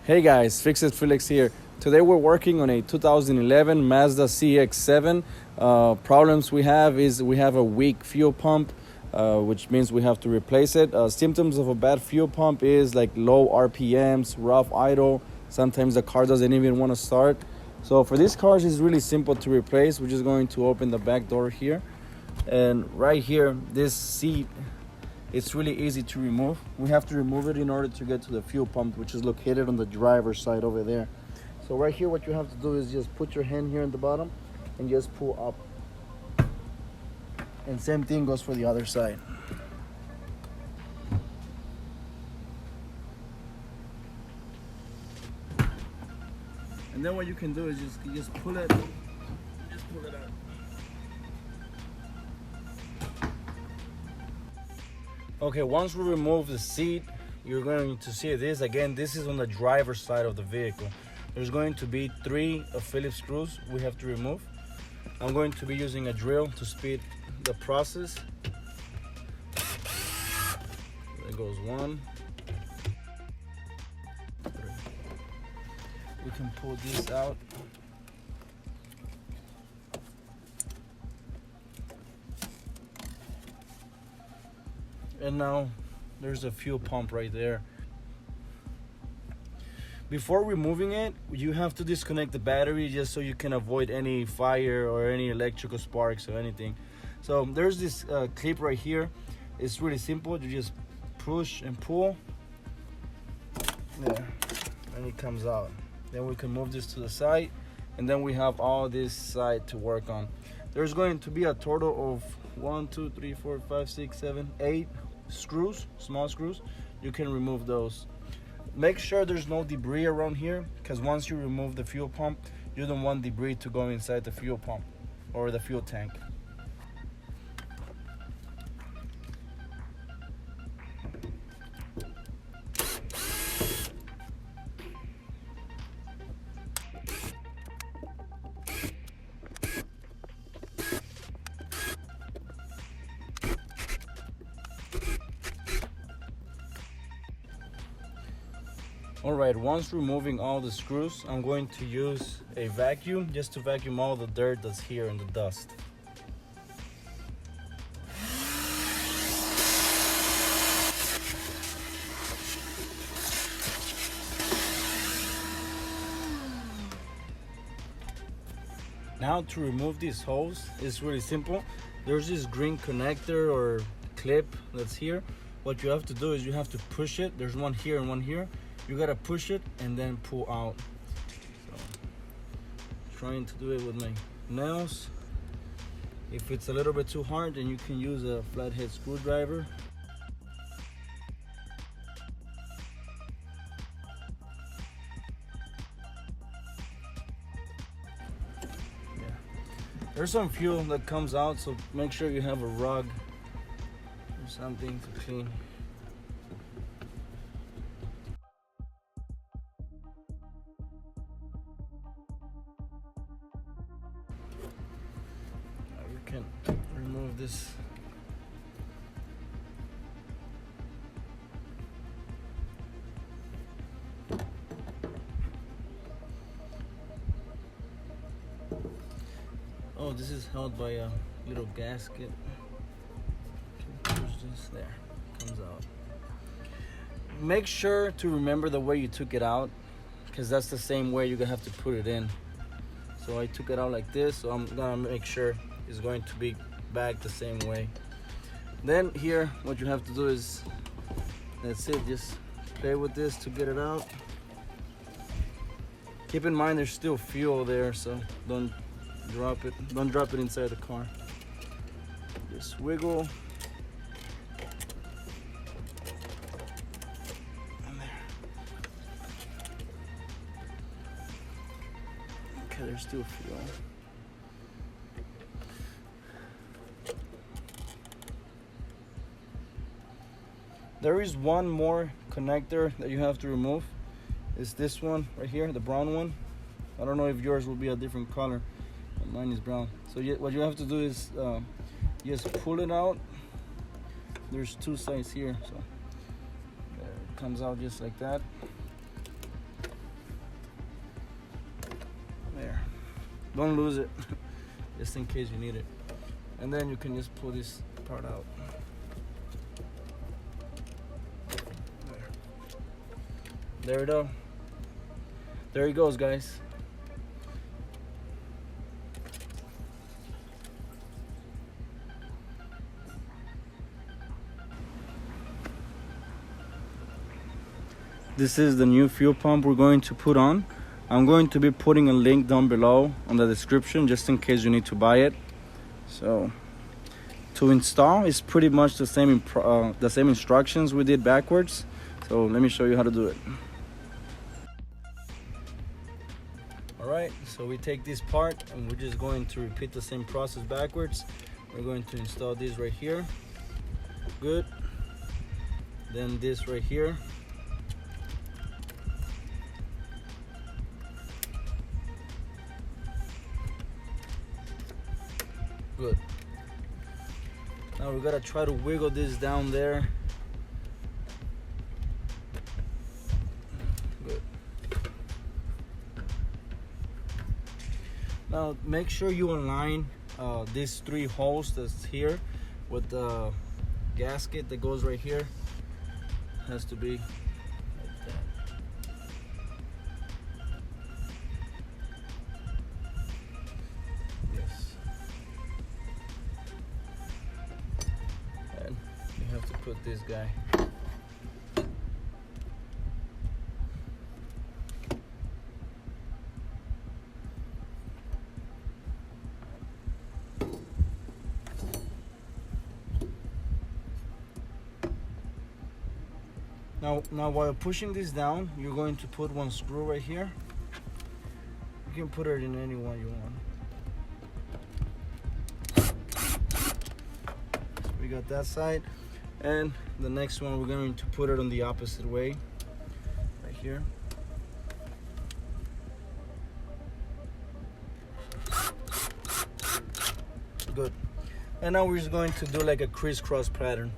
Hey guys, Felix here. Today we're working on a 2011 Mazda CX-7. Problems we have is we have a weak fuel pump, which means we have to replace it. Symptoms of a bad fuel pump is like low RPMs, rough idle. Sometimes the car doesn't even want to start. So for these cars, it's really simple to replace. We're just going to open the back door here. And right here, this seat, it's really easy to remove. We have to remove it in order to get to the fuel pump, which is located on the driver's side over there. So right here, what you have to do is just put your hand here in the bottom and just pull up. And same thing goes for the other side. And then what you can do is just pull it, just pull it out. Okay, once we remove the seat, you're going to see this. Again, this is on the driver's side of the vehicle. There's going to be 3 Phillips screws we have to remove. I'm going to be using a drill to speed the process. There goes 1. 3. We can pull this out. And now there's a fuel pump right there. Before removing it, you have to disconnect the battery just so you can avoid any fire or any electrical sparks or anything. So there's this clip right here. It's really simple. You just push and pull there, and it comes out. Then we can move this to the side, and then we have all this side to work on. There's going to be a total of 1, 2, 3, 4, 5, 6, 7, 8 screws, small screws. You can remove those. Make sure there's no debris around here, because once you remove the fuel pump, you don't want debris to go inside the fuel pump or the fuel tank. Alright, once removing all the screws, I'm going to use a vacuum just to vacuum all the dirt that's here and the dust. Now to remove these holes, it's really simple. There's this green connector or clip that's here. What you have to do is you have to push it. There's one here and one here. You gotta push it and then pull out. So, trying to do it with my nails. If it's a little bit too hard, then you can use a flathead screwdriver. Yeah. There's some fuel that comes out, so make sure you have a rug or something to clean. Can remove this. Oh, this is held by a little gasket. Push this there, comes out. Make sure to remember the way you took it out, because that's the same way you're gonna have to put it in. So I took it out like this, so I'm gonna make sure it's going to be back the same way. Then here, what you have to do is, that's it, just play with this to get it out. Keep in mind there's still fuel there, so don't drop it inside the car. Just wiggle. And there. Okay, there's still fuel. There is one more connector that you have to remove. It's this one right here, the brown one. I don't know if yours will be a different color, but mine is brown. So what you have to do is just pull it out. There's 2 sides here, so it comes out just like that. Don't lose it, just in case you need it. And then you can just pull this part out. There we go. There he goes, guys. This is the new fuel pump we're going to put on. I'm going to be putting a link down below on the description just in case you need to buy it. So to install, it's pretty much the same instructions we did backwards. So let me show you how to do it. All right, so we take this part and we're just going to repeat the same process backwards. We're going to install this right here. Good. Then this right here. Good. Now we gotta try to wiggle this down there. Good. Now make sure you align these 3 holes that's here with the gasket that goes right here. Has to be like that. Yes. And you have to put this guy. Now while pushing this down, you're going to put 1 screw right here. You can put it in any one you want. So we got that side, and the next one we're going to put it on the opposite way, right here. Good. And now we're just going to do like a crisscross pattern.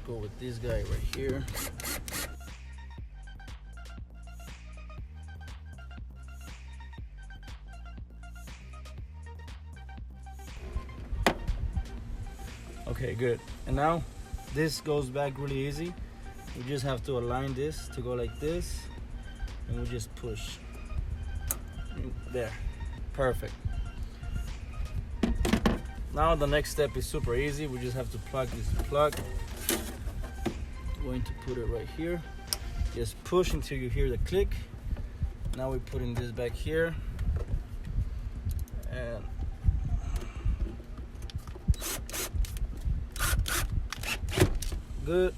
Go with this guy right here. Okay, good. And now this goes back really easy. We just have to align this to go like this, and we just push. There. Perfect. Now the next step is super easy. We just have to plug this plug. Going to put it right here. Just push until you hear the click. Now we're putting this back here, and good.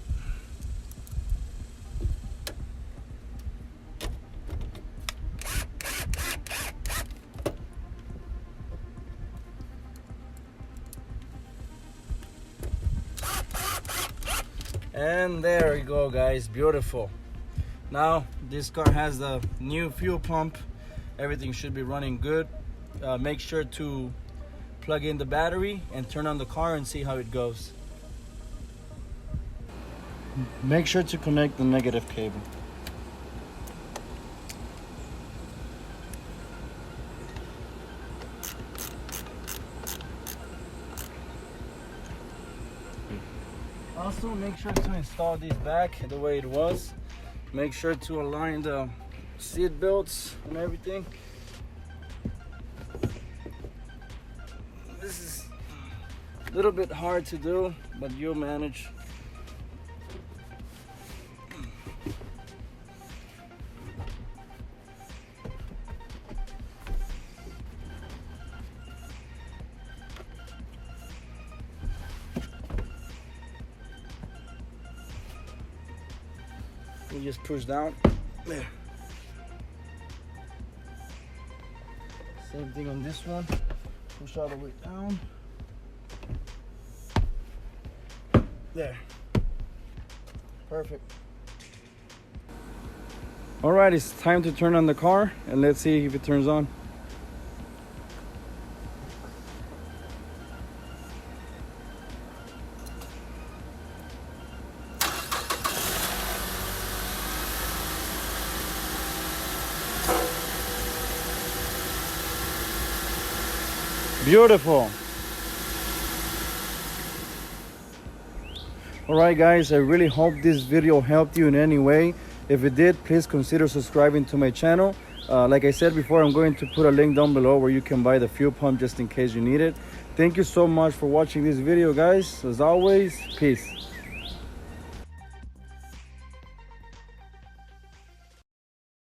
And there we go, guys. Beautiful. Now this car has the new fuel pump. Everything should be running good. Make sure to plug in the battery and turn on the car and see how it goes. Make sure to connect the negative cable. Also, make sure to install this back the way it was. Make sure to align the seat belts and everything. This is a little bit hard to do, but you'll manage. We just push down. There. Same thing on this one. Push all the way down. There. Perfect. All right, it's time to turn on the car and let's see if it turns on. Beautiful. Alright guys, I really hope this video helped you in any way. If it did, please consider subscribing to my channel. Like I said before, I'm going to put a link down below where you can buy the fuel pump just in case you need it. Thank you so much for watching this video, guys. As always, peace.